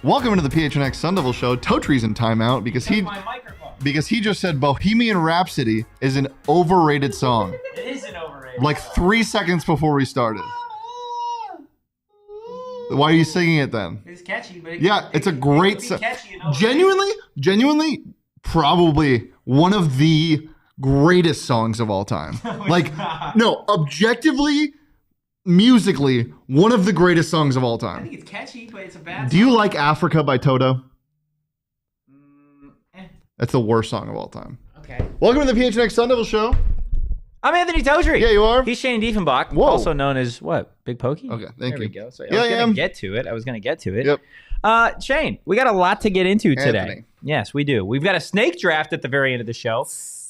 Welcome to the PHNX Sun Devils show. Totri's in timeout because he just said Bohemian Rhapsody is an overrated song. It is an overrated Like song. 3 seconds before we started. Why are you singing it then? It's catchy, but It's a great song. Genuinely, probably one of the greatest songs of all time. No, objectively, musically, one of the greatest songs of all I time. think it's catchy, but it's a bad Do you like Africa by Toto? Eh. That's the worst song of all time. Okay. Welcome to the PHNX Sun Devils show. I'm Anthony Totri. Yeah, you are. He's Shane Dieffenbach, Whoa. also known as what? Big Pokey? Okay, thank there you. we go. So Yeah, I was going to get to it. Yep. Shane, we got a lot to get into today. Anthony. Yes, we do. We've got a snake draft at the very end of the show.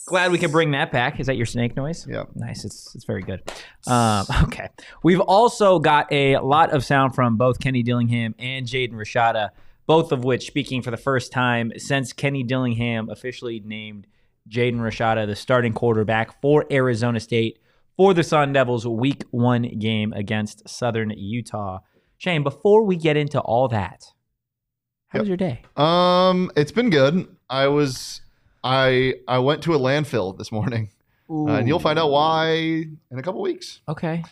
Glad we could bring that back. Is that your snake noise? Yeah. Nice. It's very good. Okay. We've also got a lot of sound from both Kenny Dillingham and Jaden Rashada, both of which speaking for the first time since Kenny Dillingham officially named Jaden Rashada the starting quarterback for Arizona State for the Sun Devils Week 1 game against Southern Utah. Shane, before we get into all that, how was your day? It's been good. I went to a landfill this morning, and you'll find out why in a couple weeks. Okay.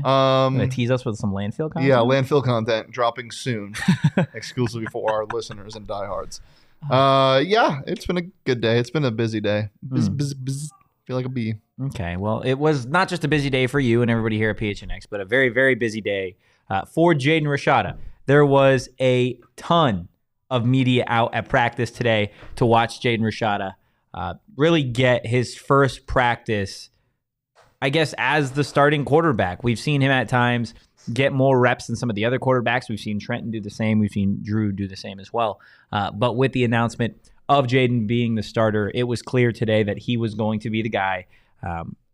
Gonna tease us with some landfill content? Yeah, landfill content dropping soon, exclusively for our listeners and diehards. It's been a good day. It's been a busy day. Buzz. Feel like a bee. Okay, well, it was not just a busy day for you and everybody here at PHNX, but a very, very busy day for Jaden Rashada. There was a ton of media out at practice today to watch Jaden Rashada really get his first practice, I guess, as the starting quarterback. We've seen him at times get more reps than some of the other quarterbacks. We've seen Trenton do the same. We've seen Drew do the same as well. But with the announcement of Jaden being the starter, it was clear today that he was going to be the guy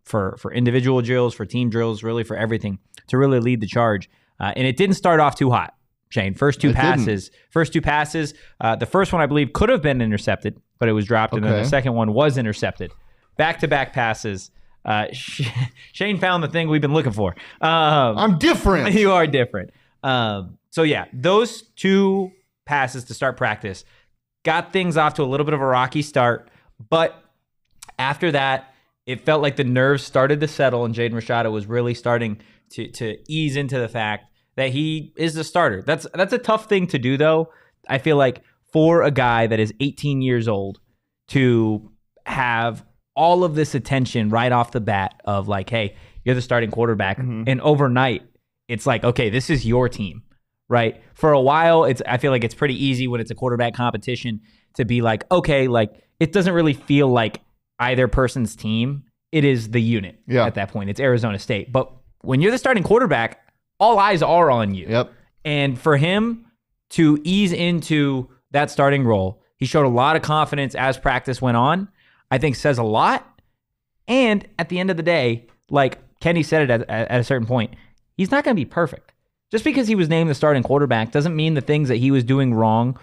for individual drills, for team drills, really for everything, to really lead the charge. And it didn't start off too hot, Shane. First two passes. The first one, I believe, could have been intercepted, but it was dropped. And then the second one was intercepted. Back-to-back passes. Shane found the thing we've been looking for. I'm different. You are different. Those two passes to start practice got things off to a little bit of a rocky start. But after that, it felt like the nerves started to settle, and Jaden Rashada was really starting to ease into the fact that he is the starter. That's a tough thing to do, though. I feel like for a guy that is 18 years old to have all of this attention right off the bat of like, hey, you're the starting quarterback. Mm-hmm. And overnight, it's like, okay, this is your team, right? For a while, I feel like it's pretty easy when it's a quarterback competition to be like, okay, like it doesn't really feel like either person's team. It is the unit at that point. It's Arizona State. But when you're the starting quarterback, all eyes are on you. Yep. And for him to ease into that starting role, he showed a lot of confidence as practice went on. I think says a lot. And at the end of the day, like Kenny said it at a certain point, he's not going to be perfect. Just because he was named the starting quarterback doesn't mean the things that he was doing wrong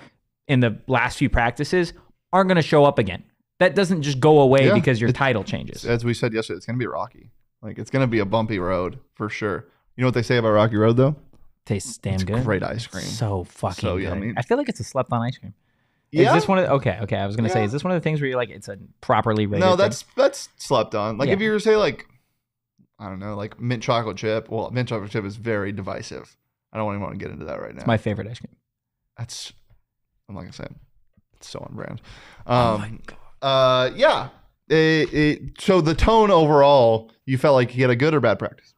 in the last few practices aren't going to show up again. That doesn't just go away because your title changes. As we said yesterday, it's going to be rocky. Like, it's going to be a bumpy road for sure. You know what they say about Rocky Road, though? Tastes damn good. Great ice cream. So fucking so good. yummy. I feel like it's a slept-on ice cream. Yeah. Is this one of okay. I was gonna say, is this one of the things where you're like, it's a properly rated? No, that's slept on. Like if you were to say like, I don't know, like mint chocolate chip. Well, mint chocolate chip is very divisive. I don't even want to get into that right now. It's my favorite ice cream. I'm not gonna say it. It's so on brand. Oh my God. Yeah. So the tone overall, you felt like he had a good or bad practice?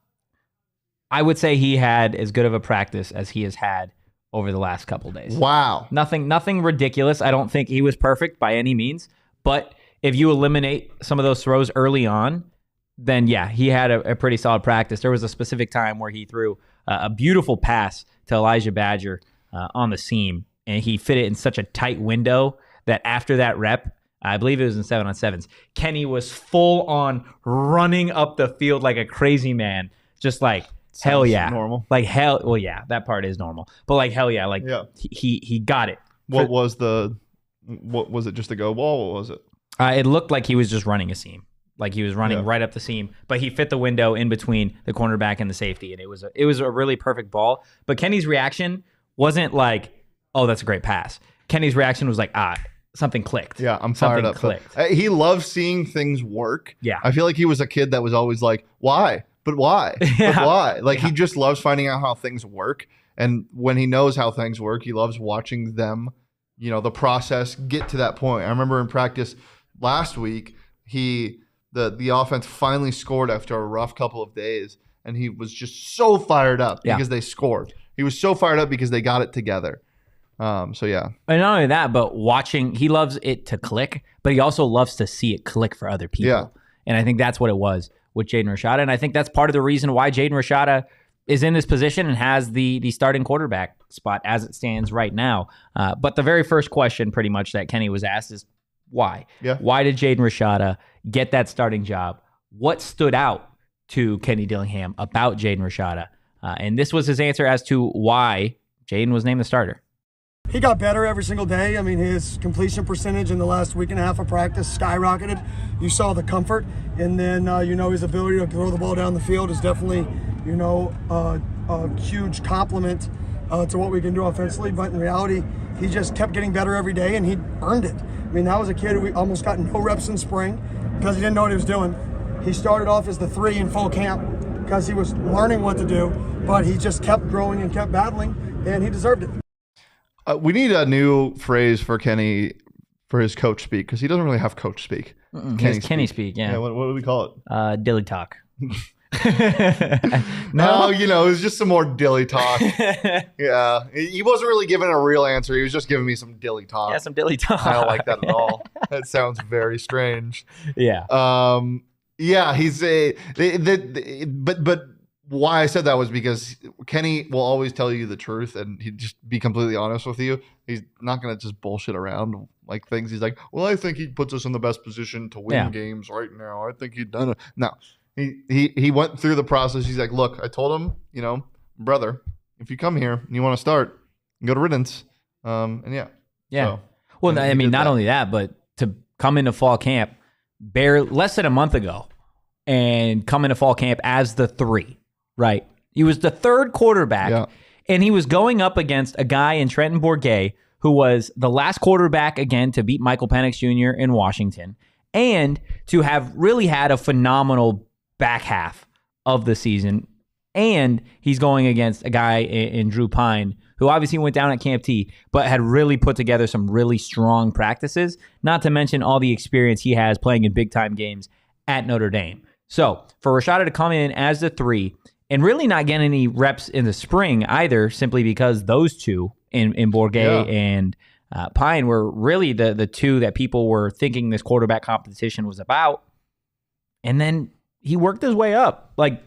I would say he had as good of a practice as he has had over the last couple days. Wow. Nothing ridiculous. I don't think he was perfect by any means. But if you eliminate some of those throws early on, then yeah, he had a pretty solid practice. There was a specific time where he threw a beautiful pass to Elijah Badger on the seam, and he fit it in such a tight window that after that rep, I believe it was in 7-on-7s, Kenny was full on running up the field like a crazy man, just like, hell yeah. Normal. Like hell. Well, yeah, that part is normal. But like hell yeah. Like he got it. What was it? Just a go ball? What was it? It looked like he was just running a seam. Like he was running right up the seam, but he fit the window in between the cornerback and the safety, and it was a really perfect ball. But Kenny's reaction wasn't like oh, that's a great pass. Kenny's reaction was like, something clicked. Yeah, I'm fired up. Clicked. He loves seeing things work. Yeah. I feel like he was a kid that was always like, why? But why? Yeah. But why? Like, he just loves finding out how things work. And when he knows how things work, he loves watching them, the process get to that point. I remember in practice last week, the offense finally scored after a rough couple of days. And he was just so fired up because they scored. He was so fired up because they got it together. So yeah. And not only that, but watching, he loves it to click, but he also loves to see it click for other people. Yeah. And I think that's what it was with Jaden Rashada. And I think that's part of the reason why Jaden Rashada is in this position and has the starting quarterback spot as it stands right now. But the very first question pretty much that Kenny was asked is why? Yeah. Why did Jaden Rashada get that starting job? What stood out to Kenny Dillingham about Jaden Rashada? And this was his answer as to why Jaden was named the starter. He got better every single day. I mean, his completion percentage in the last week and a half of practice skyrocketed. You saw the comfort, and then his ability to throw the ball down the field is definitely, a huge compliment to what we can do offensively. But in reality, he just kept getting better every day, and he earned it. I mean, that was a kid who we almost got no reps in spring because he didn't know what he was doing. He started off as the 3 in fall camp because he was learning what to do, but he just kept growing and kept battling, and he deserved it. We need a new phrase for Kenny for his coach speak because he doesn't really have coach speak. Kenny speak, yeah. What do we call it? Dilly talk. No, it was just some more dilly talk. Yeah, he wasn't really giving a real answer. He was just giving me some dilly talk. Yeah, some dilly talk. I don't like that at all. That sounds very strange. Yeah. Yeah, but why I said that was because Kenny will always tell you the truth and he'd just be completely honest with you. He's not going to just bullshit around like things. He's like, well, I think he puts us in the best position to win games right now. I think he'd done it. No, he went through the process. He's like, look, I told him, brother, if you come here and you want to start, go to riddance. And yeah. So, well, I mean, not only that, but to come into fall camp less than a month ago and come into fall camp as the 3. Right. He was the 3rd quarterback, and he was going up against a guy in Trenton Bourget who was the last quarterback again to beat Michael Penix Jr. in Washington and to have really had a phenomenal back half of the season. And he's going against a guy in Drew Pine who obviously went down at Camp T, but had really put together some really strong practices, not to mention all the experience he has playing in big-time games at Notre Dame. So for Rashada to come in as the 3 and really not get any reps in the spring either, simply because those two in Bourget and Pine were really the 2 that people were thinking this quarterback competition was about. And then he worked his way up. Like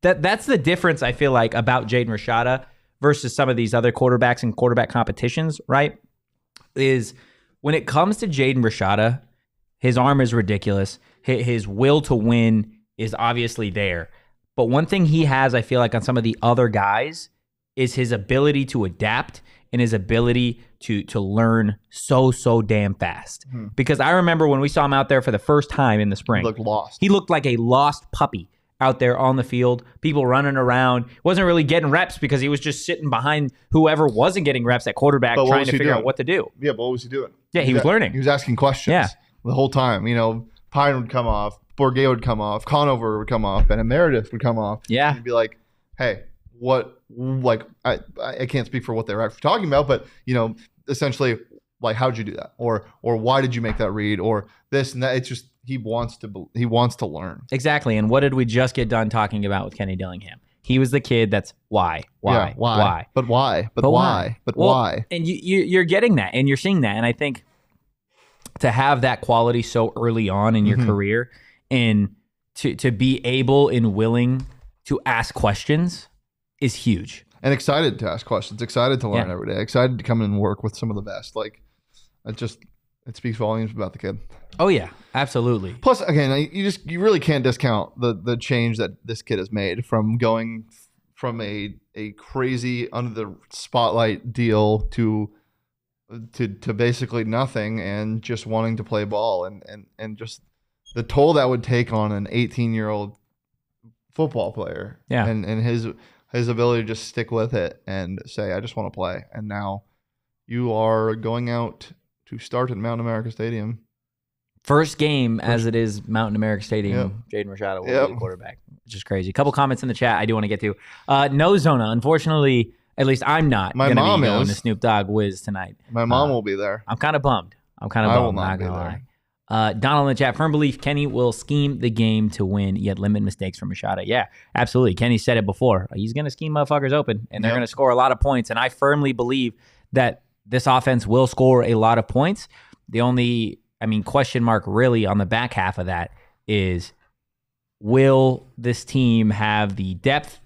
that's the difference I feel like about Jaden Rashada versus some of these other quarterbacks in quarterback competitions, right? Is when it comes to Jaden Rashada, his arm is ridiculous. His will to win is obviously there. But one thing he has, I feel like, on some of the other guys is his ability to adapt and his ability to learn so damn fast. Mm-hmm. Because I remember when we saw him out there for the first time in the spring. He looked lost. He looked like a lost puppy out there on the field, people running around. Wasn't really getting reps because he was just sitting behind whoever wasn't getting reps at quarterback trying to figure out what to do. Yeah, but what was he doing? Yeah, he was learning. He was asking questions the whole time. Pine would come off, Bourget would come off, Conover would come off, and Meredith would come off. Yeah. And he'd be like, hey, I can't speak for what they were actually talking about, but, essentially, like, how'd you do that? Or why did you make that read? Or this and that. It's just, he wants to learn. Exactly. And what did we just get done talking about with Kenny Dillingham? He was the kid that's why. But why? But why? And you're getting that and you're seeing that. And I think to have that quality so early on in your career and to be able and willing to ask questions is huge. And excited to ask questions, excited to learn every day, excited to come in and work with some of the best. Like, it speaks volumes about the kid. Oh yeah, absolutely. Plus, again, you really can't discount the change that this kid has made from going from a crazy under the spotlight deal to basically nothing and just wanting to play ball and just the toll that would take on an 18-year-old football player. Yeah. And his ability to just stick with it and say, I just want to play. And now you are going out to start at Mountain America Stadium. First game as it is Mountain America Stadium. Yep. Jaden Rashada will be the quarterback, which is crazy. A couple comments in the chat I do want to get to. No Zona. Unfortunately, at least I'm not going to be going to Snoop Dogg Wiz tonight. My mom will be there. I'm kind of bummed. I'm not going to lie. Donald in the chat. Firm belief Kenny will scheme the game to win, yet limit mistakes from Rashada. Yeah, absolutely. Kenny said it before. He's going to scheme motherfuckers open, and they're going to score a lot of points. And I firmly believe that this offense will score a lot of points. The only question mark really on the back half of that is, will this team have the depth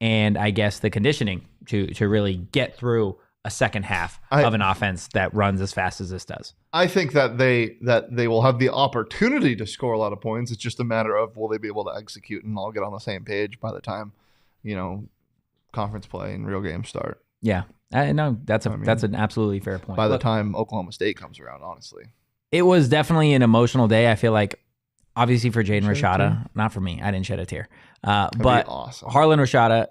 and I guess the conditioning to really get through a second half of an offense that runs as fast as this does? I think that they will have the opportunity to score a lot of points. It's just a matter of, will they be able to execute and all get on the same page by the time, conference play and real games start. Yeah. No, that's an absolutely fair point. By the time Oklahoma State comes around, honestly. It was definitely an emotional day. I feel like, obviously for Jaden Rashada, not for me. I didn't shed a tear. But awesome. Harlan Rashada,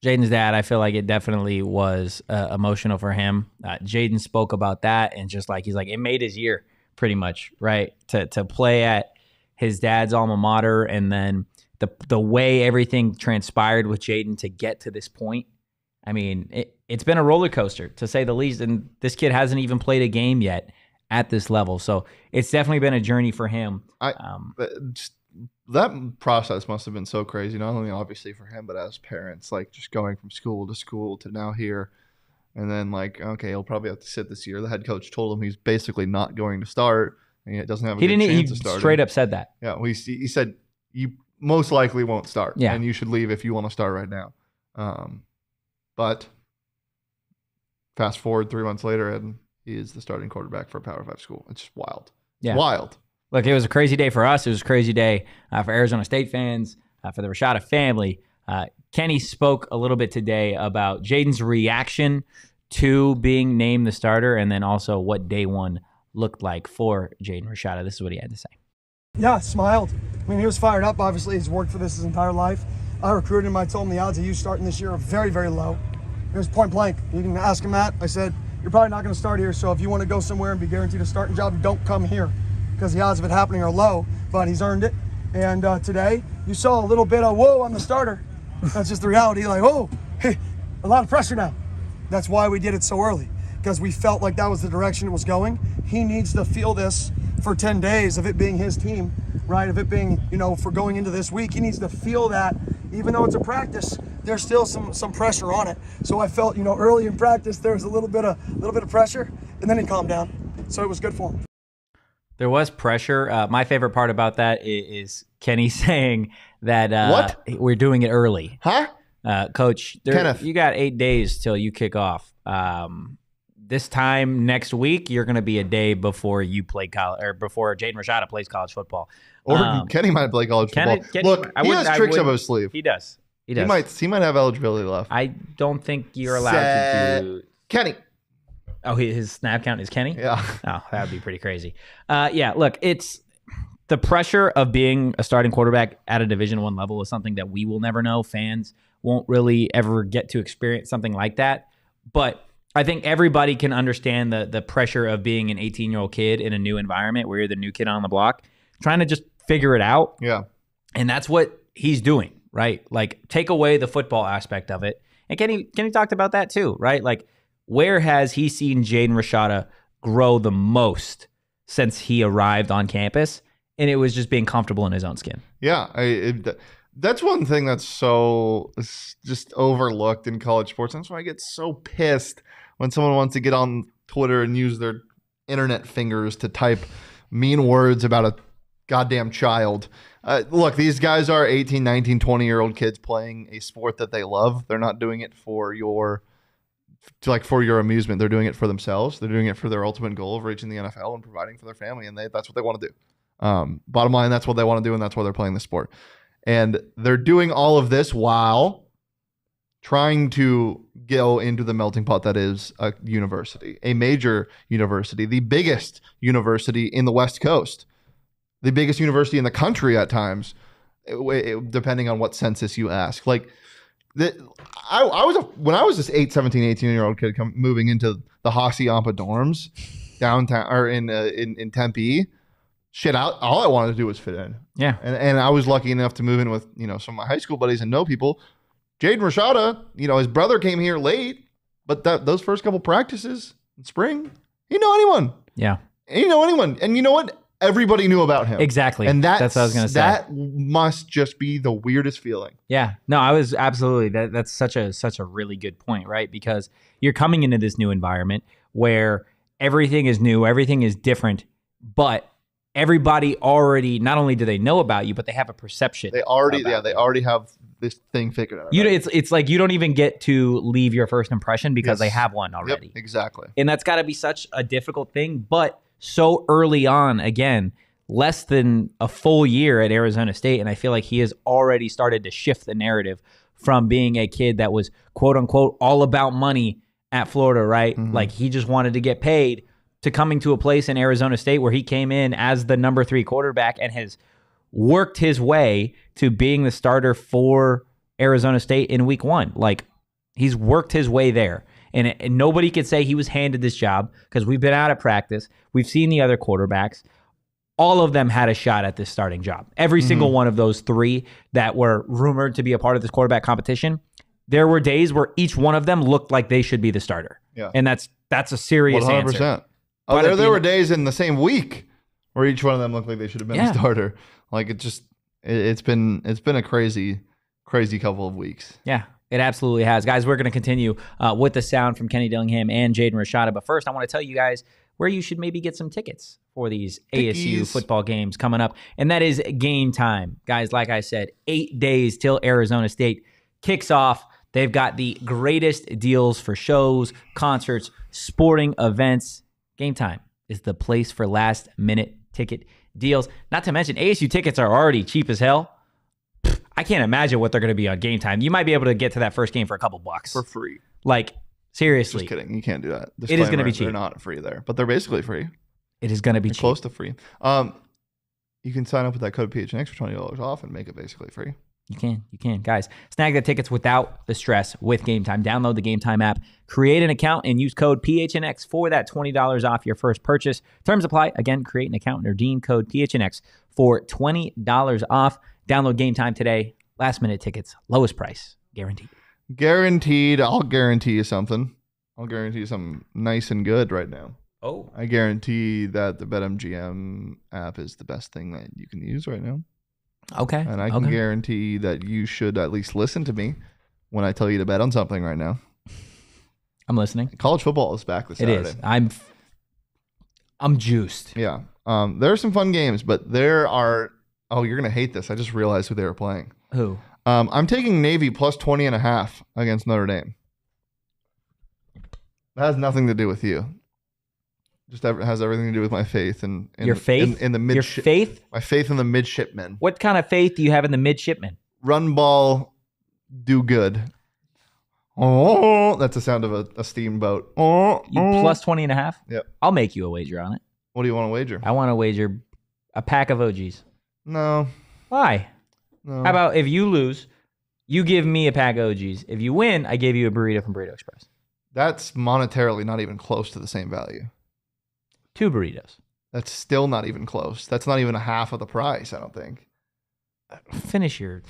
Jaden's dad, I feel like it definitely was emotional for him. Jaden spoke about that and he's like, it made his year pretty much, right? To play at his dad's alma mater, and then the way everything transpired with Jaden to get to this point. I mean, it's been a roller coaster, to say the least, and this kid hasn't even played a game yet at this level. So it's definitely been a journey for him. That process must have been so crazy, not only obviously for him, but as parents, like just going from school to now here. And then okay, he'll probably have to sit this year. The head coach told him he's basically not going to start. And he doesn't have a good chance to start. He straight up said that. Yeah, he said, you most likely won't start. Yeah. And you should leave if you want to start right now. But fast forward 3 months later, and he is the starting quarterback for a Power 5 school. It's just wild. It's wild. Look, it was a crazy day for us. It was a crazy day for Arizona State fans, for the Rashada family. Kenny spoke a little bit today about Jaden's reaction to being named the starter, and then also what day one looked like for Jaden Rashada. This is what he had to say. Yeah, smiled. I mean, he was fired up. Obviously, he's worked for this his entire life. I recruited him. I told him the odds of you starting this year are very, very low. It was point blank. You can ask him that. I said, you're probably not going to start here, so if you want to go somewhere and be guaranteed a starting job, don't come here, because the odds of it happening are low, but he's earned it. And today, you saw a little bit of, whoa, I'm the starter. That's just the reality. Like, oh, hey, a lot of pressure now. That's why we did it so early, because we felt like that was the direction it was going. He needs to feel this for 10 days of it being his team, right? Of it being, for going into this week, he needs to feel that, even though it's a practice, there's still some pressure on it. So I felt, early in practice, there was a little bit of pressure, and then he calmed down. So it was good for him. There was pressure. My favorite part about that is Kenny saying that we're doing it early. Huh? Coach, you got 8 days till you kick off. This time next week, you're going to be a day before you play college, or before Jaden Rashada plays college football. Or Kenny might play college football. Look, he has tricks up his sleeve. He does. He might have eligibility left. I don't think you're allowed to do Kenny. Oh, his snap count is Kenny? Yeah. Oh, that would be pretty crazy. Look, it's the pressure of being a starting quarterback at a Division I level is something that we will never know. Fans won't really ever get to experience something like that. But I think everybody can understand the pressure of being an 18-year-old kid in a new environment where you're the new kid on the block, trying to just figure it out. Yeah. And that's what he's doing, right? Like, take away the football aspect of it. And Kenny talked about that too, right? Like, where has he seen Jaden Rashada grow the most since he arrived on campus? And it was just being comfortable in his own skin. Yeah, that's one thing that's so just overlooked in college sports. That's why I get so pissed when someone wants to get on Twitter and use their internet fingers to type mean words about a goddamn child. Look, these guys are 18, 19, 20-year-old kids playing a sport that they love. They're not doing it for your amusement. They're doing it for themselves. They're doing it for their ultimate goal of reaching the NFL and providing for their family, and that's what they want to do. Bottom line, that's what they want to do, and that's why they're playing the sport. And they're doing all of this while trying to go into the melting pot that is a university, a major university, the biggest university in the West Coast, the biggest university in the country at times, depending on what census you ask. Like, when I was this 18-year-old kid moving into the Hacienda dorms downtown or in Tempe. Shit, all I wanted to do was fit in. Yeah. And I was lucky enough to move in with, some of my high school buddies and know people. Jaden Rashada, his brother came here late, but those first couple practices in spring, he didn't know anyone. Yeah. He didn't know anyone. And you know what? Everybody knew about him. Exactly. And that's what I was going to say. That must just be the weirdest feeling. Yeah. No, I was absolutely. That's such a really good point, right? Because you're coming into this new environment where everything is new, everything is different, but everybody already, not only do they know about you, but they have a perception. They already have this thing figured out. It's like you don't even get to leave your first impression because they have one already. Yep, exactly. And that's got to be such a difficult thing. But so early on, again, less than a full year at Arizona State, and I feel like he has already started to shift the narrative from being a kid that was, quote unquote, all about money at Florida, right? Mm-hmm. Like he just wanted to get paid, to coming to a place in Arizona State where he came in as the number 3 quarterback and has worked his way to being the starter for Arizona State in week 1. Like he's worked his way there. And nobody could say he was handed this job because we've been out of practice. We've seen the other quarterbacks. All of them had a shot at this starting job. Every single one of those 3 that were rumored to be a part of this quarterback competition, there were days where each one of them looked like they should be the starter. Yeah. And that's a serious 100%. Answer. Oh, there were days in the same week where each one of them looked like they should have been the starter. Like it's been a crazy couple of weeks. Yeah, it absolutely has. Guys, we're going to continue with the sound from Kenny Dillingham and Jaden Rashada. But first, I want to tell you guys where you should maybe get some tickets for these ASU football games coming up. And that is Game Time. Guys, like I said, 8 days till Arizona State kicks off. They've got the greatest deals for shows, concerts, sporting events. Game Time is the place for last-minute ticket deals. Not to mention, ASU tickets are already cheap as hell. I can't imagine what they're going to be on Game Time. You might be able to get to that first game for a couple bucks. For free. Like, seriously. Just kidding. You can't do that. It is going to be cheap. They're not free there, but they're basically free. It is going to be cheap. Close to free. You can sign up with that code PHNX for $20 off and make it basically free. You can. Guys, snag the tickets without the stress with Game Time. Download the Game Time app, create an account, and use code PHNX for that $20 off your first purchase. Terms apply. Again, create an account and redeem code PHNX for $20 off. Download Game Time today. Last minute tickets, lowest price, guaranteed. Guaranteed. I'll guarantee you something. I'll guarantee you something nice and good right now. Oh. I guarantee that the BetMGM app is the best thing that you can use right now. Okay. And I can guarantee that you should at least listen to me when I tell you to bet on something right now. I'm listening. College football is back this Saturday. It is. I'm juiced. Yeah. There are some fun games, but there are... Oh, you're going to hate this. I just realized who they were playing. Who? I'm taking Navy plus 20.5 against Notre Dame. That has nothing to do with you. Just has everything to do with my faith and your faith in the your faith. My faith in the midshipmen. What kind of faith do you have in the midshipmen? Run ball, do good. Oh, that's the sound of a steamboat. You plus 20.5. Yep. I'll make you a wager on it. What do you want to wager? I want to wager a pack of OGs. No. Why? No. How about if you lose, you give me a pack of OGs. If you win, I give you a burrito from Burrito Express. That's monetarily not even close to the same value. 2 burritos. That's still not even close. That's not even a half of the price, I don't think. Finish your.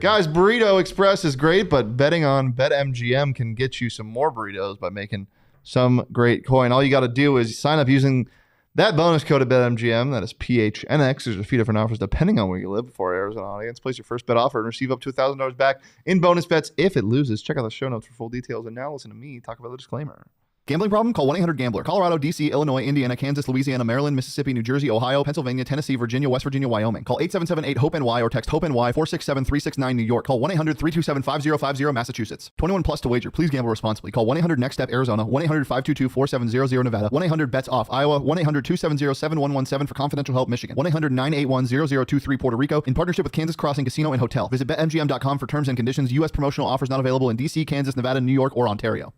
Guys, Burrito Express is great, but betting on BetMGM can get you some more burritos by making some great coin. All you got to do is sign up using that bonus code at BetMGM. That is PHNX. There's a few different offers depending on where you live for our Arizona audience. Place your first bet offer and receive up to $1,000 back in bonus bets if it loses. Check out the show notes for full details. And now listen to me talk about the disclaimer. Gambling problem? Call 1-800-GAMBLER. Colorado, D.C., Illinois, Indiana, Kansas, Louisiana, Maryland, Mississippi, New Jersey, Ohio, Pennsylvania, Tennessee, Virginia, West Virginia, Wyoming. Call 877-8-HOPE-NY or text HOPE-NY 467-369 New York. Call 1-800-327-5050 Massachusetts. 21 plus to wager. Please gamble responsibly. Call 1-800-NEXT-STEP Arizona. 1-800-522-4700 Nevada. 1-800-BETS-OFF Iowa. 1-800-270-7117 for confidential help Michigan. 1-800-981-0023 Puerto Rico. In partnership with Kansas Crossing Casino and Hotel. Visit BetMGM.com for terms and conditions. U.S. promotional offers not available in D.C., Kansas, Nevada, New York, or Ontario.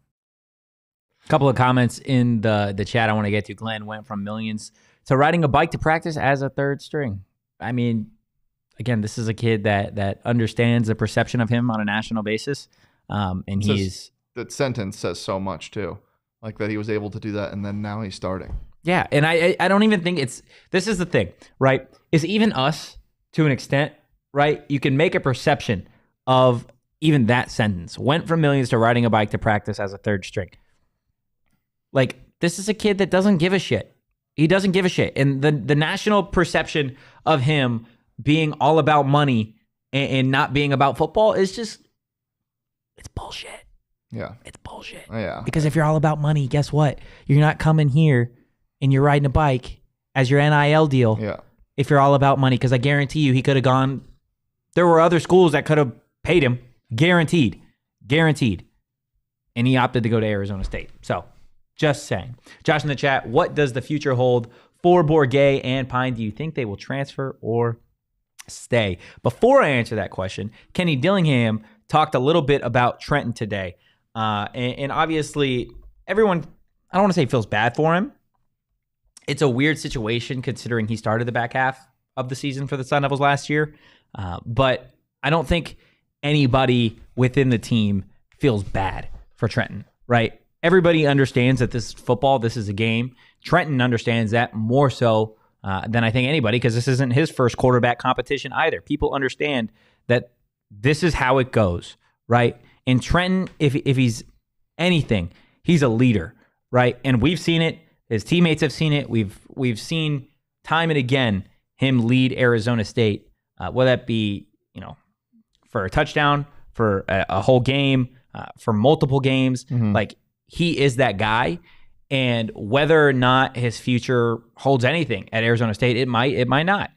Couple of comments in the chat I want to get to. Glenn went from millions to riding a bike to practice as a third string. I mean, again, this is a kid that understands the perception of him on a national basis. And that sentence says so much too. like that he was able to do that, and then now he's starting. Yeah, and I don't even think this is the thing, right? Is even us, to an extent, right? You can make a perception of even that sentence. Went from millions to riding a bike to practice as a third string. Like, this is a kid that doesn't give a shit. He doesn't give a shit. And the national perception of him being all about money and not being about football is just, it's bullshit. Yeah. It's bullshit. Yeah. Because if you're all about money, guess what? You're not coming here and you're riding a bike as your NIL deal. Yeah. If you're all about money, because I guarantee you he could have gone. There were other schools that could have paid him. Guaranteed. And he opted to go to Arizona State. So, just saying. Josh in the chat, what does the future hold for Bourguet and Pine? Do you think they will transfer or stay? Before I answer that question, Kenny Dillingham talked a little bit about Trenton today. And obviously, everyone, I don't want to say feels bad for him. It's a weird situation considering he started the back half of the season for the Sun Devils last year. But I don't think anybody within the team feels bad for Trenton, right? Everybody understands that this is football, this is a game. Trenton understands that more so than I think anybody, because this isn't his first quarterback competition either. People understand that this is how it goes, right? And Trenton, if he's anything, he's a leader, right? And we've seen it. His teammates have seen it. We've seen time and again him lead Arizona State, whether that be, for a touchdown, for a whole game, for multiple games. Mm-hmm. Like, he is that guy. And whether or not his future holds anything at Arizona State, it might not.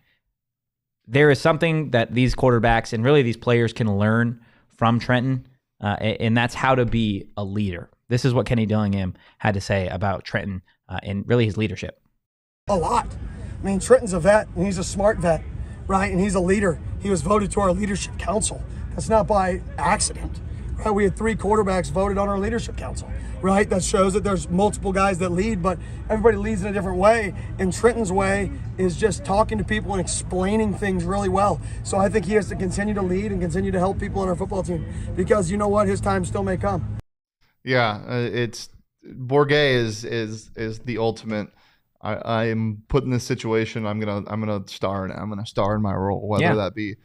There is something that these quarterbacks and really these players can learn from Trenton, and that's how to be a leader. This is what Kenny Dillingham had to say about Trenton and really his leadership. A lot. I mean, Trenton's a vet, and he's a smart vet, right? And he's a leader. He was voted to our leadership council. That's not by accident, right? We had 3 quarterbacks voted on our leadership council, right? That shows that there's multiple guys that lead, but everybody leads in a different way. And Trenton's way is just talking to people and explaining things really well. So I think he has to continue to lead and continue to help people on our football team, because you know what? His time still may come. Yeah, it's Bourguet is the ultimate. I'm put in this situation. I'm gonna star in it. I'm gonna star in my role, whether that be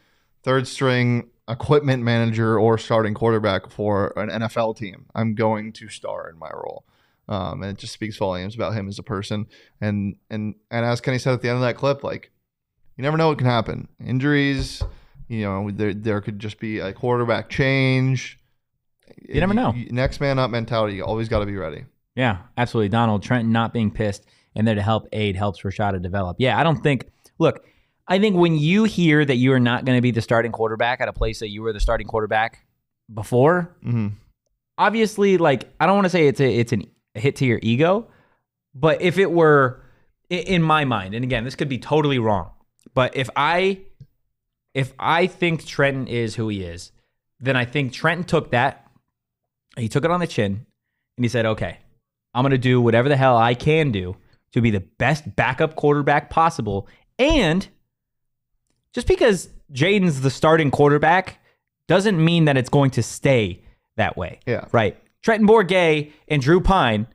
third string equipment manager or starting quarterback for an NFL team. I'm going to star in my role, and it just speaks volumes about him as a person. And as Kenny said at the end of that clip, like, you never know what can happen. Injuries, there could just be a quarterback change. You never know. Next man up mentality. You always got to be ready. Yeah, absolutely. Donald, Trenton not being pissed and there to help aid helps Rashada develop. Yeah, I think when you hear that you are not going to be the starting quarterback at a place that you were the starting quarterback before, obviously, like, I don't want to say it's a hit to your ego, but if it were, in my mind, and again, this could be totally wrong, but if I think Trenton is who he is, then I think Trenton took that, he took it on the chin, and he said, okay, I'm going to do whatever the hell I can do to be the best backup quarterback possible. And just because Jaden's the starting quarterback doesn't mean that it's going to stay that way. Yeah. Right. Trenton Bourguet and Drew Pine,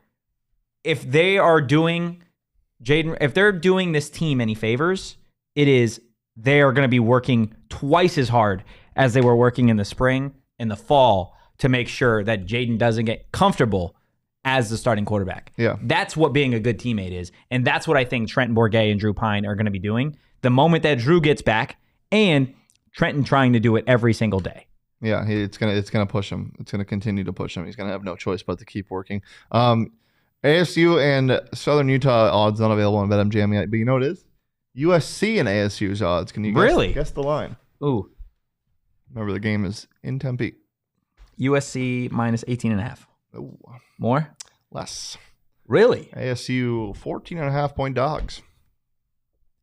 if they're doing this team any favors, they are going to be working twice as hard as they were working in the spring and the fall to make sure that Jaden doesn't get comfortable as the starting quarterback. Yeah. That's what being a good teammate is. And that's what I think Trenton Bourguet and Drew Pine are going to be doing the moment that Drew gets back, and Trenton trying to do it every single day. Yeah, it's gonna push him. It's gonna continue to push him. He's gonna have no choice but to keep working. ASU and Southern Utah odds not available on BetMGM yet, but you know what it is? USC and ASU's odds. Can you guess the line? Ooh. Remember, the game is in Tempe. USC minus 18.5. Ooh. More? Less. Really? ASU 14.5 point dogs.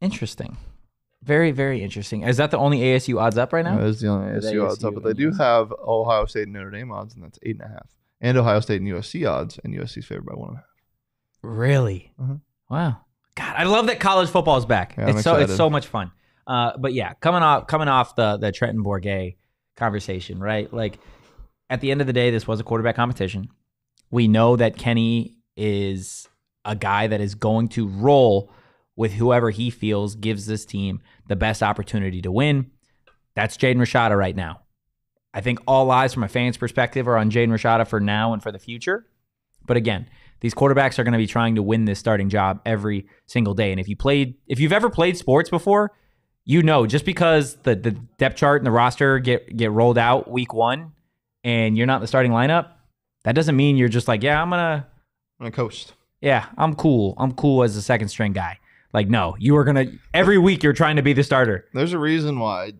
Interesting. Very, very interesting. Is that the only ASU odds up right now? That is the only ASU odds up, but they do have Ohio State and Notre Dame odds, and that's 8.5. And Ohio State and USC odds, and USC's favored by 1.5. Really? Wow. God, I love that college football is back. Yeah, it's so much fun. But yeah, coming off the Trenton Bourguet conversation, right? Like, at the end of the day, this was a quarterback competition. We know that Kenny is a guy that is going to roll with whoever he feels gives this team the best opportunity to win. That's Jaden Rashada right now. I think all eyes from a fan's perspective are on Jaden Rashada for now and for the future. But again, these quarterbacks are going to be trying to win this starting job every single day. And if you've ever played sports before, you know, just because the depth chart and the roster get rolled out week 1 and you're not in the starting lineup, that doesn't mean you're just like, yeah, I'm gonna coast. Yeah, I'm cool. I'm cool as a second string guy. Like, no, you are gonna every week you're trying to be the starter. There's a reason why,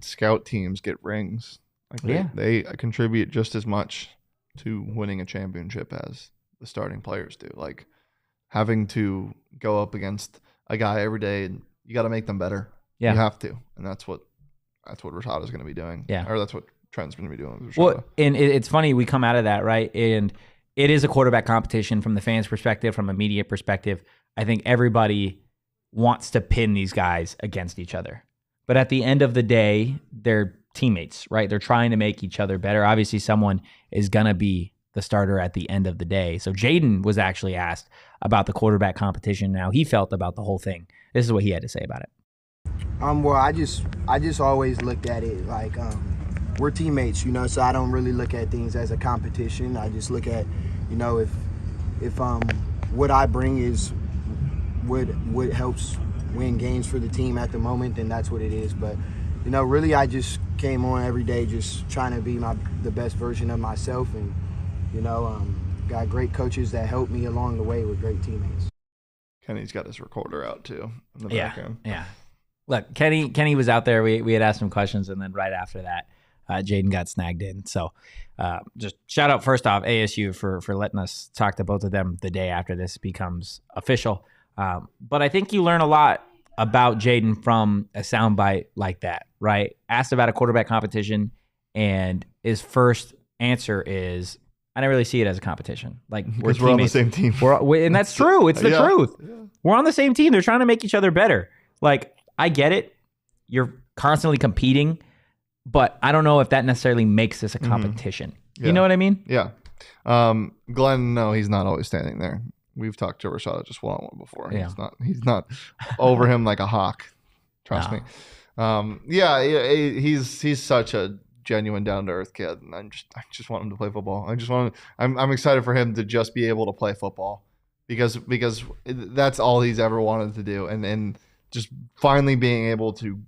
scout teams get rings. Like they contribute just as much to winning a championship as the starting players do. Like having to go up against a guy every day, and you got to make them better. Yeah, you have to, and that's what Rashada's going to be doing. Yeah, or that's what Trent's going to be doing with Rashada. Well, and it's funny we come out of that, right? And it is a quarterback competition from the fans' perspective, from a media perspective. I think everybody wants to pin these guys against each other, but at the end of the day, they're teammates, right? They're trying to make each other better. Obviously, someone is going to be the starter at the end of the day. So Jaden was actually asked about the quarterback competition, how he felt about the whole thing. This is what he had to say about it. Well, I just always looked at it like we're teammates, so I don't really look at things as a competition. I just look at, if what I bring is what helps win games for the team at the moment, then that's what it is. But really, I just came on every day just trying to be the best version of myself, and got great coaches that helped me along the way with great teammates. Kenny's got his recorder out too in the background. Yeah. Look, Kenny was out there. We had asked him questions, and then right after that, Jaden got snagged in. So just shout out first off ASU for letting us talk to both of them the day after this becomes official. But I think you learn a lot about Jaden from a soundbite like that, right? Asked about a quarterback competition, and his first answer is, I don't really see it as a competition. Like, we're on the same team. And that's true. It's the truth. Yeah. We're on the same team. They're trying to make each other better. Like, I get it. You're constantly competing, but I don't know if that necessarily makes this a competition. Yeah. You know what I mean? Yeah. Glenn, no, he's not always standing there. We've talked to Rashada just one-on-one before. Yeah. He's not over him like a hawk. Trust me. He's such a genuine down-to-earth kid, and I just want him to play football. I'm excited for him to just be able to play football because that's all he's ever wanted to do, and just finally being able to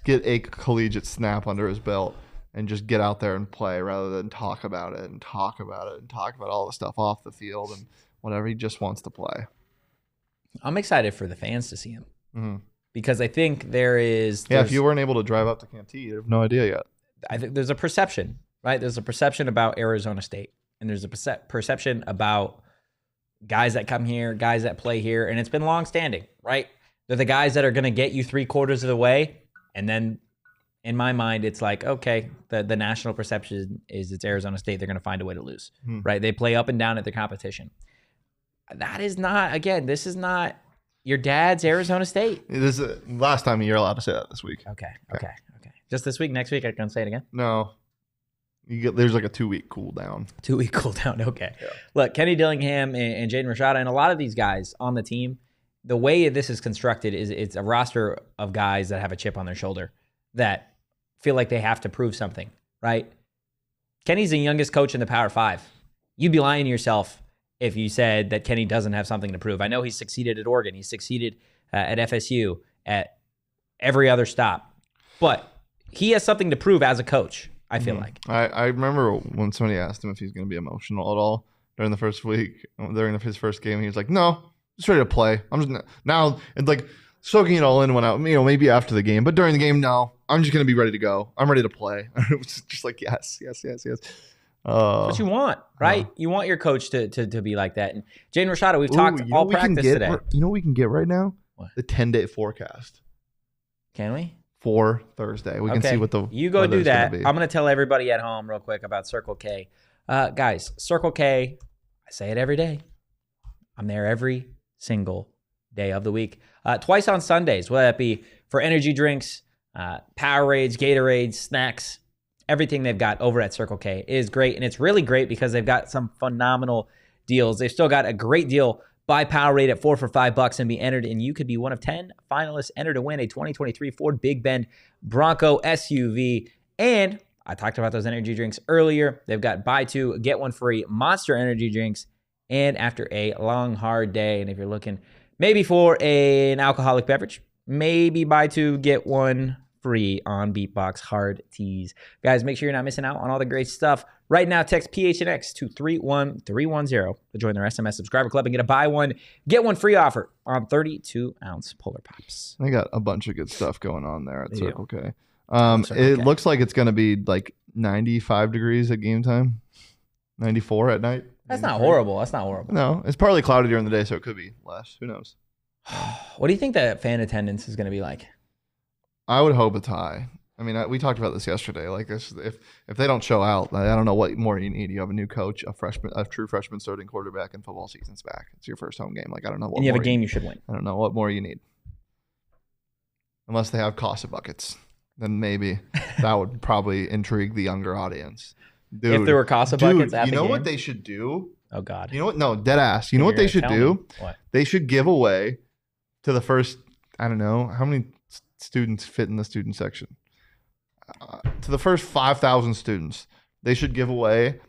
get a collegiate snap under his belt and just get out there and play rather than talk about it and talk about all the stuff off the field and whatever. He just wants to play. I'm excited for the fans to see him because I think there's if you weren't able to drive up to Canty, you have no idea yet. I think there's a perception, right? There's a perception about Arizona State, and there's a perception about guys that come here, guys that play here, and it's been long-standing, right? They're the guys that are going to get you 3/4 of the way, and then in my mind, it's like, okay, the national perception is it's Arizona State. They're going to find a way to lose, right? They play up and down at the competition. That is not, again, this is not your dad's Arizona State. This is last time you're allowed to say that this week. Okay. Just this week, next week, I can say it again? No. There's like a 2-week cool down. 2-week cool down, okay. Yeah. Look, Kenny Dillingham and Jaden Rashada and a lot of these guys on the team, the way this is constructed is it's a roster of guys that have a chip on their shoulder that feel like they have to prove something, right? Kenny's the youngest coach in the Power 5. You'd be lying to yourself if you said that Kenny doesn't have something to prove. I know he's succeeded at Oregon. He's succeeded at FSU, at every other stop. But he has something to prove as a coach, I feel like. I remember when somebody asked him if he's going to be emotional at all during the first week, during his first game. He was like, no, just ready to play. I'm just now, it's like soaking it all in when maybe after the game. But during the game, no, I'm just going to be ready to go. I'm ready to play. It was just like, yes. That's what you want, right? You want your coach to be like that. And Jaden Rashada, we've talked all practice today. You know what we can get right now? What? The 10-day forecast. Can we? For Thursday. We can see what the You go do that. I'm going to tell everybody at home real quick about Circle K. Guys, Circle K, I say it every day. I'm there every single day of the week. Twice on Sundays, whether that be for energy drinks, Powerades, Gatorades, snacks, everything they've got over at Circle K is great. And it's really great because they've got some phenomenal deals. They've still got a great deal. Buy Powerade at 4 for $5 and be entered, and you could be one of 10 finalists entered to win a 2023 Ford Big Bend Bronco SUV. And I talked about those energy drinks earlier. They've got buy 2, get 1 free Monster energy drinks. And after a long, hard day, and if you're looking maybe for an alcoholic beverage, maybe buy 2, get 1 free on Beatbox Hard Teas. Guys, make sure you're not missing out on all the great stuff. Right now, text PHNX to 31310 to join their SMS subscriber club and get a buy 1, get 1 free offer on 32-ounce Polar Pops. They got a bunch of good stuff going on there at Circle K. Circle It K. looks like it's going to be like 95 degrees at game time, 94 at night. That's not horrible. That's not horrible. No, it's partly cloudy during the day, so it could be less. Who knows? What do you think that fan attendance is going to be like? I would hope it's high. I mean, we talked about this yesterday. Like, this, if they don't show out, I don't know what more you need. You have a new coach, a true freshman starting quarterback, and football season's back. It's your first home game. Like, I don't know what. And you have more a game you should win. I don't know what more you need. Unless they have Casa buckets, then maybe that would probably intrigue the younger audience. Dude, If there were Casa buckets at the you know game? what they should do? Oh, God. You know what? No, dead ass. You know what they should do? What? They should give away to the first, I don't know, how many students fit in the student section? To the first 5,000 students, they should give away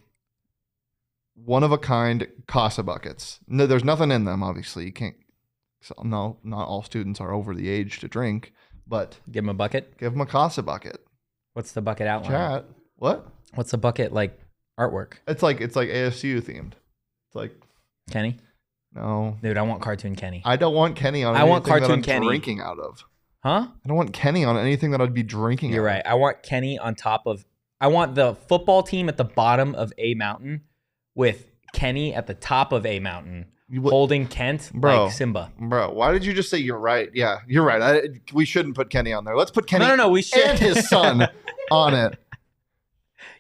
one-of-a-kind Casa buckets. No, there's nothing in them, obviously. You can't. So, no, not all students are over the age to drink, but Give them a bucket? give them a Casa bucket. What's the bucket outline? Chat. What? What's the bucket like artwork? It's like ASU themed. It's like, Kenny? no. Dude, I want cartoon Kenny. I don't want Kenny on I anything want cartoon that I'm Kenny. drinking out of. Huh? I don't want Kenny on anything that I'd be drinking You're out right. I want Kenny on top of... I want the football team at the bottom of A Mountain with Kenny at the top of A Mountain holding Kent Bro. like Simba. Bro, why did you just say you're right? Yeah, you're right. We shouldn't put Kenny on there. Let's put Kenny No, we should. and his son on it.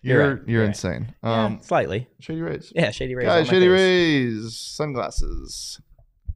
You're right. Insane. Yeah, slightly. Shady Rays. Yeah, Shady Rays. Guys, on my Shady face. Rays sunglasses.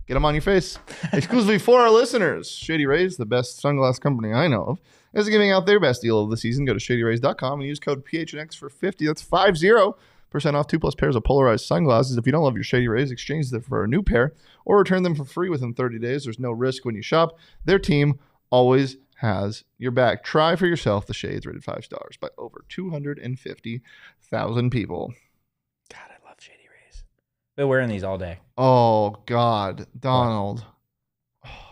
Get them on your face. Exclusively for our listeners. Shady Rays, the best sunglass company I know of, is giving out their best deal of the season. Go to shadyrays.com and use code PHNX for 50. That's 50% off 2+ pairs of polarized sunglasses. If you don't love your Shady Rays, exchange them for a new pair or return them for free within 30 days. There's no risk when you shop. Their team always has your back. Try for yourself the shades rated 5 stars by over 250,000 people. God, I love Shady Rays. Been wearing these all day. Oh, God. Donald.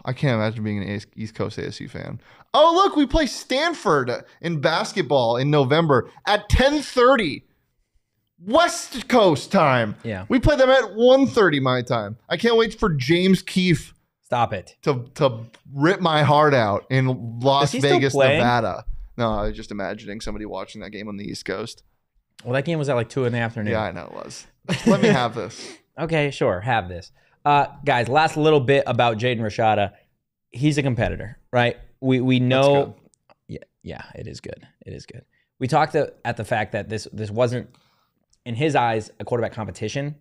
I can't imagine being an East Coast ASU fan. Oh, look, we play Stanford in basketball in November at 10:30 West Coast time. Yeah. We play them at 1:30 my time. I can't wait for James Keefe Stop it. to rip my heart out in Las Is he still Vegas, playing? Nevada. No, I was just imagining somebody watching that game on the East Coast. Well, that game was at like 2 in the afternoon. Yeah, I know it was. Just let me have this. Okay, sure. Have this. Guys, last little bit about Jaden Rashada. He's a competitor, right? We know. Yeah, it is good. It is good. We talked at the fact that this wasn't, in his eyes, a quarterback competition.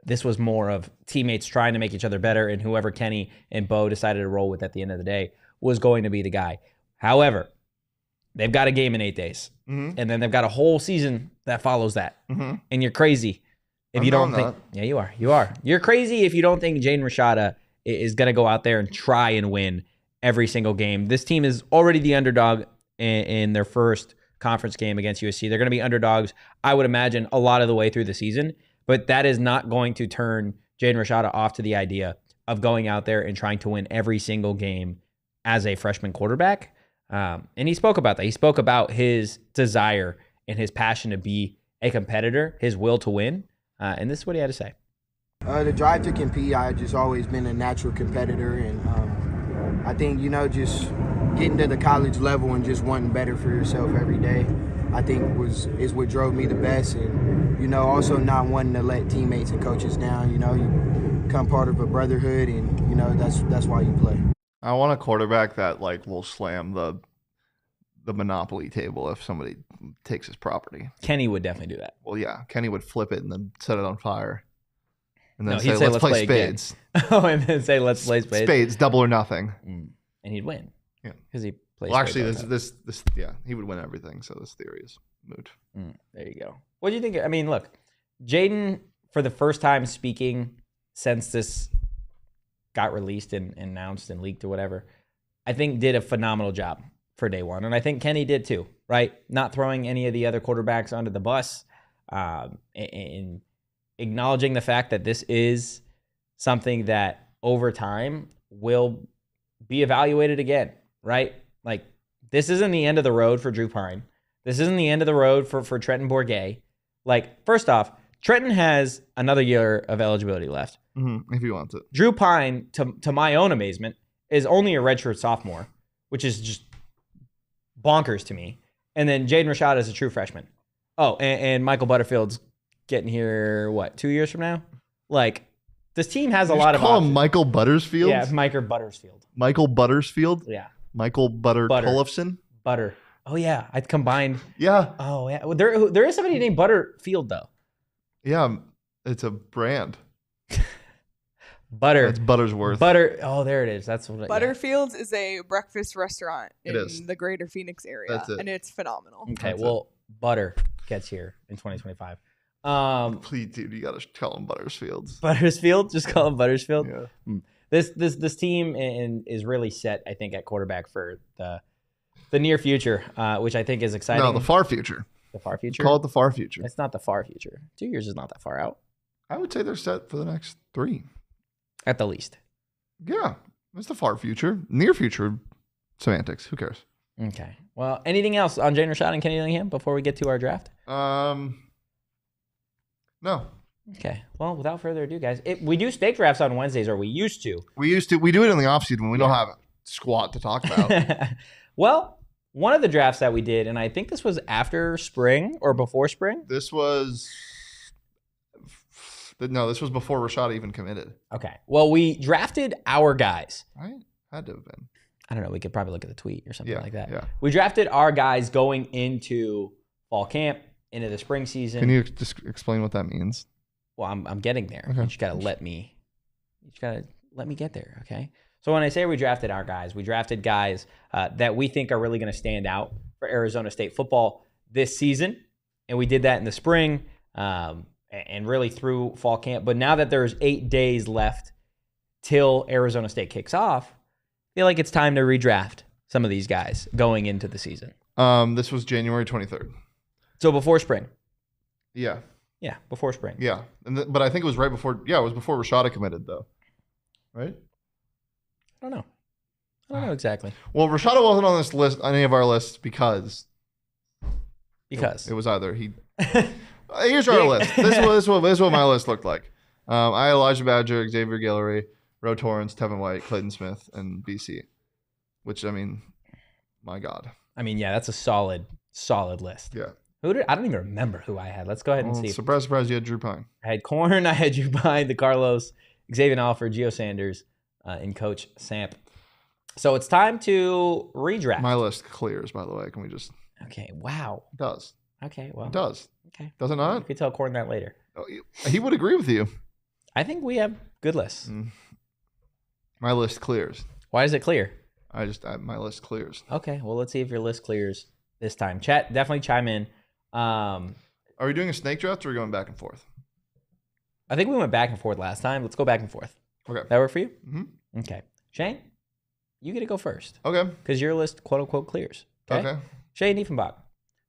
This was more of teammates trying to make each other better, and whoever Kenny and Bo decided to roll with at the end of the day was going to be the guy. However, they've got a game in 8 days, and then they've got a whole season that follows that. And you're crazy if you don't think. Yeah, you are. You are. You're crazy if you don't think Jaden Rashada is going to go out there and try and win every single game. This team is already the underdog in their first conference game against USC. They're going to be underdogs, I would imagine, a lot of the way through the season. But that is not going to turn Jaden Rashada off to the idea of going out there and trying to win every single game as a freshman quarterback. And he spoke about that. He spoke about his desire and his passion to be a competitor, his will to win. And this is what he had to say. The drive to compete, I've just always been a natural competitor. And I think, just getting to the college level and just wanting better for yourself every day, I think is what drove me the best. And, also not wanting to let teammates and coaches down. You become part of a brotherhood, and, that's why you play. I want a quarterback that will slam the Monopoly table if somebody takes his property. Kenny would definitely do that. Well, yeah, Kenny would flip it and then set it on fire. And then No, say, he'd say, let's play again." spades. Oh, and then say, let's play spades. Spades, double or nothing. And he'd win. Yeah. Because he plays Well, actually, spades all the time. this, yeah, he would win everything. So this theory is moot. There you go. What do you think? I mean, look, Jaden, for the first time speaking since this got released and announced and leaked or whatever, I think did a phenomenal job for day one. And I think Kenny did too, right? Not throwing any of the other quarterbacks under the bus, and acknowledging the fact that this is something that over time will be evaluated again, right? Like, this isn't the end of the road for Drew Pine. This isn't the end of the road for Trenton Bourget. Like, first off, Trenton has another year of eligibility left. If he wants it. Drew Pine, to my own amazement, is only a redshirt sophomore, which is just bonkers to me. And then Jaden Rashada is a true freshman. Oh, and Michael Butterfield's getting here, 2 years from now? Like, this team has a lot of call options. him Michael Buttersfield? Yeah, Michael Buttersfield. Michael Buttersfield? Yeah. Michael Butter Tollefson? Butter. Oh, yeah. I combined. Yeah. Oh, yeah. Well, there is somebody named Butterfield, though. Yeah, it's a brand. Butter. It's Buttersworth. Butter. Oh, there it is. That's what. Butterfield's is a breakfast restaurant It in is. the greater Phoenix area, That's it. and it's phenomenal. Okay, That's well, Butter gets here in 2025. Please, dude, you gotta call him Buttersfields. Buttersfield, just call him Buttersfield. Yeah. This team is really set, I think, at quarterback for the near future, which I think is exciting. No, the far future. The far future. Call it the far future. It's not the far future. 2 years is not that far out, I would say they're set for the next 3. at the least. Yeah, it's the far future. Near future, semantics. Who cares? Okay. Well, anything else on Jaden Rashada and Kenny Dillingham before we get to our draft? No. Okay. Well, without further ado, guys, we do steak drafts on Wednesdays, or we used to. We do it in the offseason when we don't have squat to talk about. Well, one of the drafts that we did, and I think this was after spring or before spring. This was before Rashada even committed. Okay. Well, we drafted our guys. Right? Had to have been. I don't know. We could probably look at the tweet or something like that. Yeah. We drafted our guys going into fall camp, into the spring season. Can you just explain what that means? Well, I'm getting there. Okay. You just gotta let me get there. Okay. So when I say we drafted our guys, we drafted guys that we think are really going to stand out for Arizona State football this season, and we did that in the spring and really through fall camp. But now that there's 8 days left till Arizona State kicks off, I feel like it's time to redraft some of these guys going into the season. This was January 23rd. So before spring. Yeah. Yeah, before spring. Yeah. But I think it was right before. Yeah, it was before Rashada committed, though. Right? I don't know exactly. Well, Rashada wasn't on this list, any of our lists, because it was either he. Here's our list. This is what my list looked like. I had Elijah Badger, Xavier Guillory, Ro Torrance, Tevin White, Clayton Smith, and BC. Which, I mean, my God. I mean, yeah, that's a solid list. Yeah. I don't even remember who I had. Let's go ahead and see. Surprise, you had Drew Pine. I had Corn, I had Drew Pine, DeCarlos, Xavier Alford, Gio Sanders, and Coach Samp. So it's time to redraft. My list clears, by the way. Can we just... Okay, wow. It does. Okay, well. It does. Okay. Does it You not? can tell Corn that later. Oh, he would agree with you. I think we have good lists. My list clears. Why is it clear? My list clears. Okay, well, let's see if your list clears this time. Chat, definitely chime in. Are we doing a snake draft or are we going back and forth? I think we went back and forth last time. Let's go back and forth. Okay. That work for you? Mm-hmm. Okay. Shane, you get to go first. Okay. Because your list, quote unquote, clears. Okay. Shane Dieffenbach,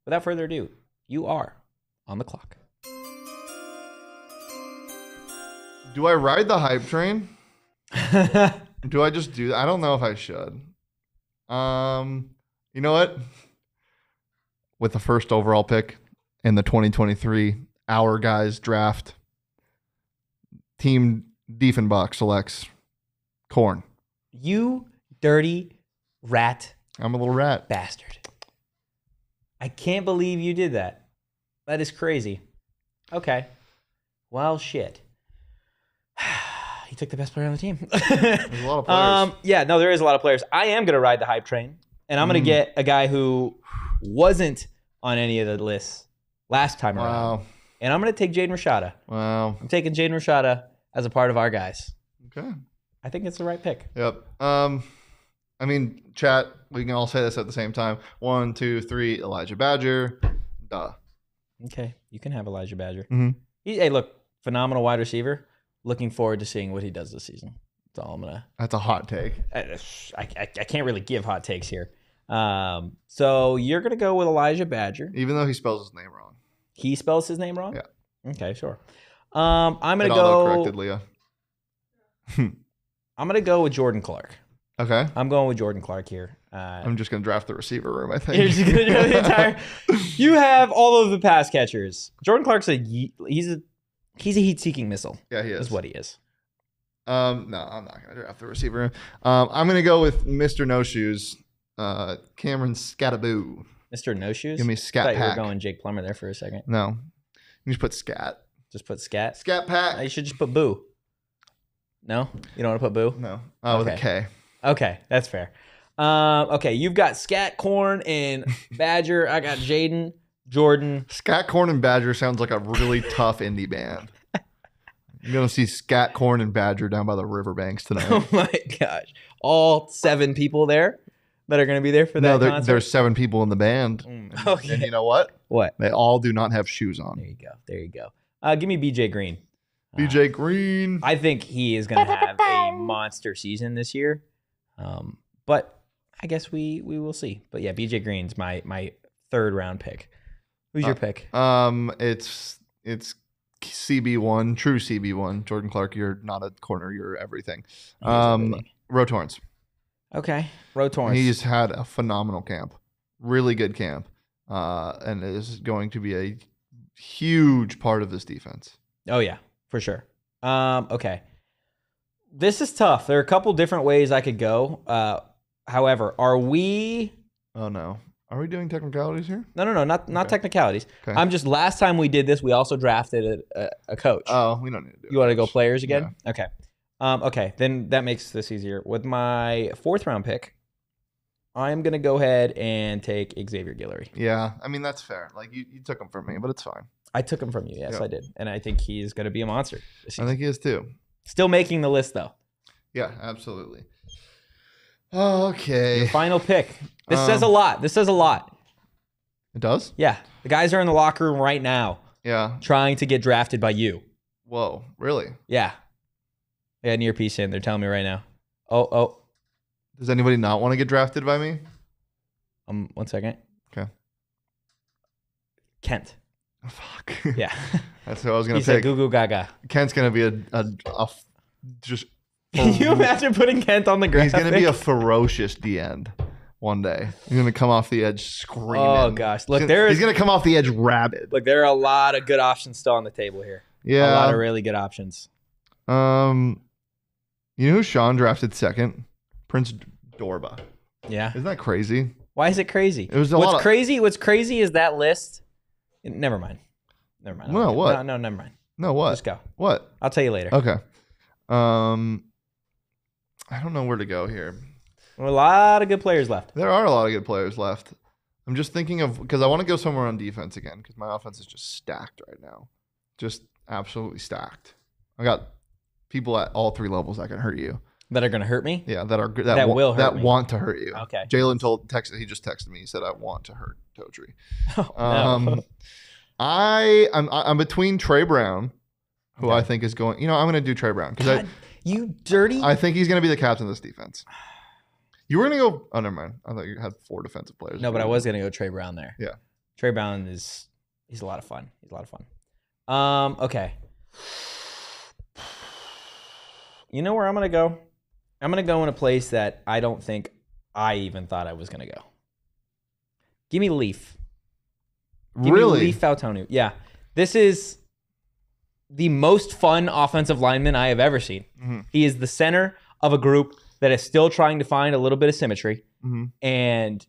without further ado, you are on the clock. Do I ride the hype train? Do I just do that? I don't know if I should. You know what? With the first overall pick in the 2023 Our Guys draft, Team Dieffenbach selects Corn. You dirty rat I'm a little rat. bastard. I can't believe you did that. That is crazy. Okay. Well, shit. He took the best player on the team. There's a lot of players. Yeah, no, there is a lot of players. I am going to ride the hype train, and I'm going to get a guy who wasn't on any of the lists last time around. And I'm going to take Jaden Rashada. Wow. I'm taking Jaden Rashada as a part of our guys. Okay. I think it's the right pick. Yep. I mean, chat, we can all say this at the same time. 1, 2, 3, Elijah Badger. Duh. Okay, you can have Elijah Badger. Mm-hmm. Hey, look, phenomenal wide receiver. Looking forward to seeing what he does this season. That's all I'm gonna. That's a hot take. I can't really give hot takes here. So you're gonna go with Elijah Badger. Even though he spells his name wrong. He spells his name wrong? Yeah. Okay, sure. I'm gonna corrected, Leah. I'm gonna go with Jordan Clark. Okay. I'm going with Jordan Clark here. I'm just gonna draft the receiver room, I think. You're just gonna do the entire. You have all of the pass catchers. Jordan Clark's he's a heat-seeking missile. Yeah, he is. Is what he is. No, I'm not gonna draft the receiver room. I'm gonna go with Mr. No Shoes, Cameron Scataboo. Mr. No Shoes? Give me I Scat thought you were Pack. going Jake Plummer there for a second. No, you just put Scat. Just put Scat? Scat Pack. You should just put Boo. No? You don't want to put Boo? No, with a K. Okay, that's fair. Okay, you've got Scat, Corn, and Badger. I got Jaden, Jordan. Scat, Corn, and Badger sounds like a really tough indie band. You're gonna see Scat, Corn, and Badger down by the riverbanks tonight. Oh my gosh. All 7 people there that are going to be there for that concert? There's 7 people in the band. Okay. And you know what? What? They all do not have shoes on. There you go. Give me BJ Green. BJ Green. I think he is going to have a monster season this year. But I guess we will see. But yeah, BJ Green's my 3rd round pick. Who's your pick? It's CB1, true CB1. Jordan Clark, you're not a corner, you're everything. Rotorns. Okay. Rotorns. He's had a phenomenal camp. Really good camp. And is going to be a huge part of this defense. Oh yeah, for sure. Okay. This is tough. There are a couple different ways I could go. However, are we... Oh no. Are we doing technicalities here? No, not technicalities. Okay. I'm just, last time we did this, we also drafted a coach. Oh, we don't need to do it. You want to go players again? Yeah. Okay. Okay, then that makes this easier. With my 4th round pick, I'm going to go ahead and take Xavier Guillory. Yeah, I mean, that's fair. Like, you took him from me, but it's fine. I took him from you. Yes, I did. And I think he's going to be a monster this season. I think he is too. Still making the list, though. Yeah, absolutely. Okay. Your final pick. This says a lot. It does? Yeah. The guys are in the locker room right now. Yeah. Trying to get drafted by you. Whoa, really? Yeah. Yeah, near piece in. They're telling me right now. Oh. Does anybody not want to get drafted by me? 1 second. Okay. Kent. Oh, fuck. Yeah. That's who I was going to pick. pick. Goo Goo Gaga. Kent's going to be just... Can you imagine putting Kent on the graphic? He's going to be a ferocious D end one day. He's going to come off the edge screaming. Oh, gosh. Look, he's going to come off the edge rabid. Look, there are a lot of good options still on the table here. Yeah. A lot of really good options. You know who Sean drafted 2nd? Prince Dorba. Yeah. Isn't that crazy? Why is it crazy? It was What's crazy is that list. Never mind. No, what? No, never mind. No, what? Just go. What? I'll tell you later. Okay. I don't know where to go here. A lot of good players left. There are a lot of good players left. I'm just thinking of, because I want to go somewhere on defense again, because my offense is just stacked right now. Just absolutely stacked. I got people at all 3 levels that can hurt you. That are going to hurt me? Yeah, that want to hurt you. Okay. Jalen he just texted me. He said, I want to hurt Totri. Oh, no. I'm between Trey Brown, who I think is going, I'm going to do Trey Brown. God, you dirty. I think he's going to be the captain of this defense. You were going to go, oh, never mind. I thought you had 4 defensive players. No, but I was going to go Trey Brown there. Yeah. Trey Brown he's a lot of fun. Okay. You know where I'm going to go? I'm going to go in a place that I don't think I even thought I was going to go. Give me Leaf. Give me Leaf Fautonu. Yeah. This is the most fun offensive lineman I have ever seen. Mm-hmm. He is the center of a group that is still trying to find a little bit of symmetry. Mm-hmm. And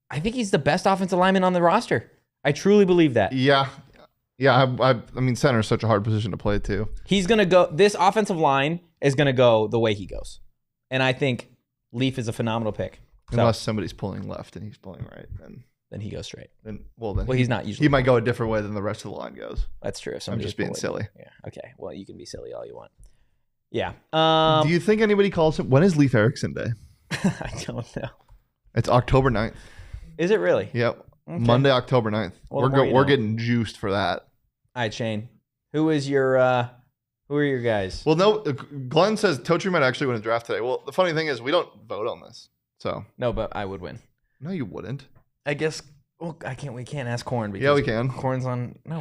I think he's the best offensive lineman on the roster. I truly believe that. Yeah. Yeah, I mean, center is such a hard position to play too. He's going to go, this offensive line is going to go the way he goes. And I think Leaf is a phenomenal pick. Unless somebody's pulling left and he's pulling right, then he goes straight. Then he's not usually. He might go a different way than the rest of the line goes. That's true. I'm just being silly. Yeah. Okay. Well, you can be silly all you want. Yeah. Do you think anybody calls him? When is Leif Erikson Day? I don't know. It's October 9th. Is it really? Yep. Okay. Monday, October 9th. Well, We're getting juiced for that. right, Shane. Who are your guys? Well, no, Glenn says Totri might actually win a draft today. Well, the funny thing is we don't vote on this. So No, but I would win. no, you wouldn't. I guess. Well, we can't ask Corn because Yeah, we can. Corn's on your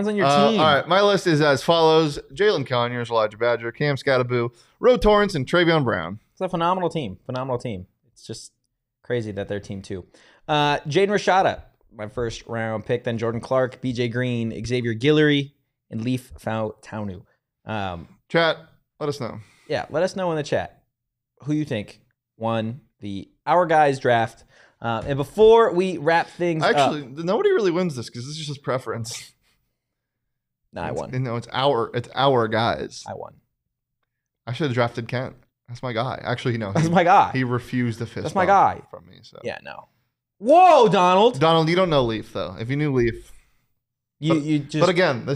team. All right, my list is as follows: Jalen Conyers, Elijah Badger, Cam Scattaboo, Ro Torrance, and Travion Brown. It's a phenomenal team. It's just crazy that they're team 2. Jaden Rashada, my first round pick. Then Jordan Clark, BJ Green, Xavier Guillory, and Leaf Taunu. Chat, let us know. Yeah, let us know in the chat who you think won our guys draft. And before we wrap things up, nobody really wins this because this is just preference. No, I won. No, it's our guys. I won. I should have drafted Kent. That's my guy. Actually, no. That's my guy. He refused the fist. That's my guy. From me. So Yeah, no. Whoa, Donald. Donald, you don't know Leaf though. If you knew Leaf, But again,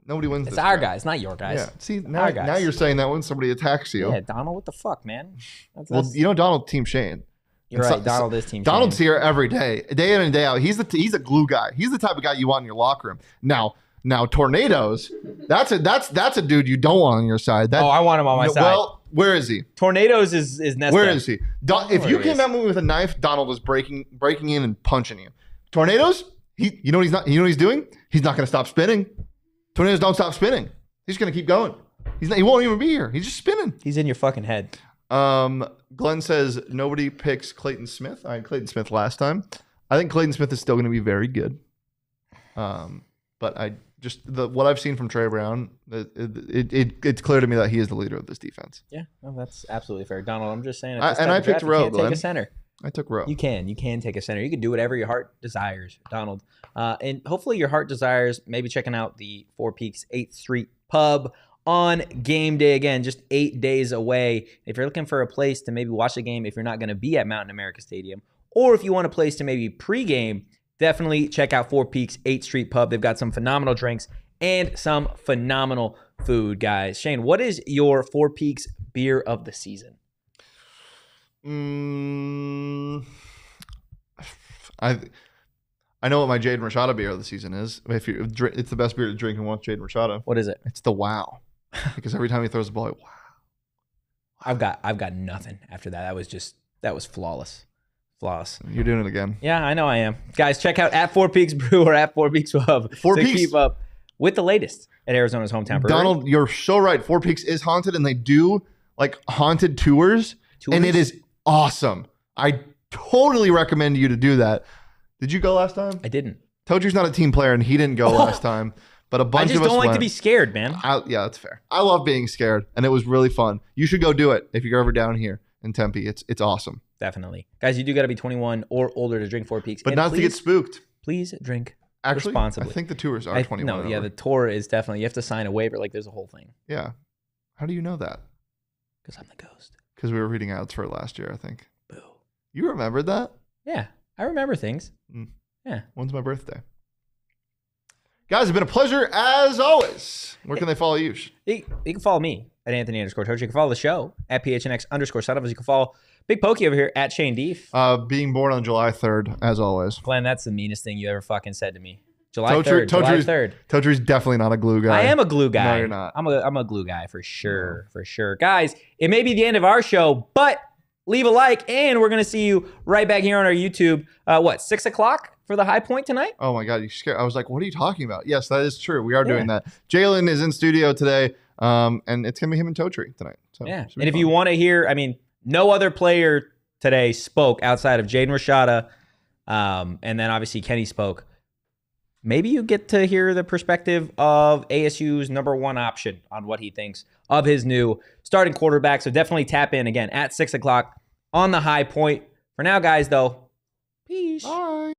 nobody wins. It's this our draft. guys, not your guys. Yeah. See, now you're saying that when somebody attacks you. Yeah, Donald, what the fuck, man? Well, you know Donald, Team Shane. You're right. Donald is team. Donald's Shane. here every day in and day out. He's a glue guy. He's the type of guy you want in your locker room. Now Tornadoes. That's a dude you don't want on your side. I want him on my side. Well, where is he? Tornadoes is Nesta. Where is he? If you came at me with a knife, Donald was breaking in and punching you. Tornadoes. You know what he's doing? He's not going to stop spinning. Tornadoes don't stop spinning. He's going to keep going. He won't even be here. He's just spinning. He's in your fucking head. Glenn says nobody picks Clayton Smith. I had Clayton Smith last time. I think Clayton Smith is still going to be very good. But I just what I've seen from Trey Brown, it's clear to me that he is the leader of this defense. Yeah, well, that's absolutely fair, Donald. I'm just saying. I picked Rowe. Take a center. I took Rowe. You can take a center. You can do whatever your heart desires, Donald. And hopefully your heart desires maybe checking out the Four Peaks 8th Street Pub on game day. Again, just 8 days away. If you're looking for a place to maybe watch the game, if you're not going to be at Mountain America Stadium, or if you want a place to maybe pregame, definitely check out Four Peaks 8th Street Pub. They've got some phenomenal drinks and some phenomenal food, guys. Shane, what is your Four Peaks beer of the season? I know what my Jaden Rashada beer of the season is. It's the best beer to drink and watch Jaden Rashada. What is it? It's the wow. Because every time he throws the ball, wow. I've got nothing after that. That was flawless. You're doing it again. Yeah, I know I am. Guys, check out at Four Peaks Brew or at Four Peaks Pub to keep up with the latest at Arizona's hometown brewery. Donald, you're so right. Four Peaks is haunted, and they do like haunted tours? And it is awesome. I totally recommend you to do that. Did you go last time? I didn't. Totri's not a team player, and he didn't go last time. But a bunch of us I just don't like went. to be scared, man. Yeah, that's fair. I love being scared, and it was really fun. You should go do it if you're ever down here in Tempe. It's awesome. Definitely. Guys, you do got to be 21 or older to drink Four Peaks. But not to get spooked. Please drink Actually, responsibly. I think the tours are 21. No, yeah, the tour is definitely, you have to sign a waiver. Like, there's a whole thing. Yeah. How do you know that? Because I'm the ghost. Because we were reading ads for it last year, I think. Boo. You remembered that? Yeah. I remember things. Yeah. When's my birthday? Guys, it's been a pleasure as always. Where can they follow you? You can follow me at Anthony_Totri. You can follow the show at PHNX_Sun Devils. You can follow Big Pokey over here at Shane Deef. Being born on July 3rd, as always. Glenn, that's the meanest thing you ever fucking said to me. July 3rd. Totri's definitely not a glue guy. I am a glue guy. No, you're not. I'm a glue guy for sure. No. For sure. Guys, it may be the end of our show, but leave a like, and we're going to see you right back here on our YouTube. 6 o'clock for the high point tonight? Oh, my God. You scared. I was like, what are you talking about? Yes, that is true. We are doing that. Jalen is in studio today, and it's going to be him and Totri tonight. So yeah. And if you want to hear, no other player today spoke outside of Jaden Rashada, and then obviously Kenny spoke. Maybe you get to hear the perspective of ASU's number one option on what he thinks of his new starting quarterback. So definitely tap in again at 6 o'clock on the high point. For now, guys, though, peace. Bye.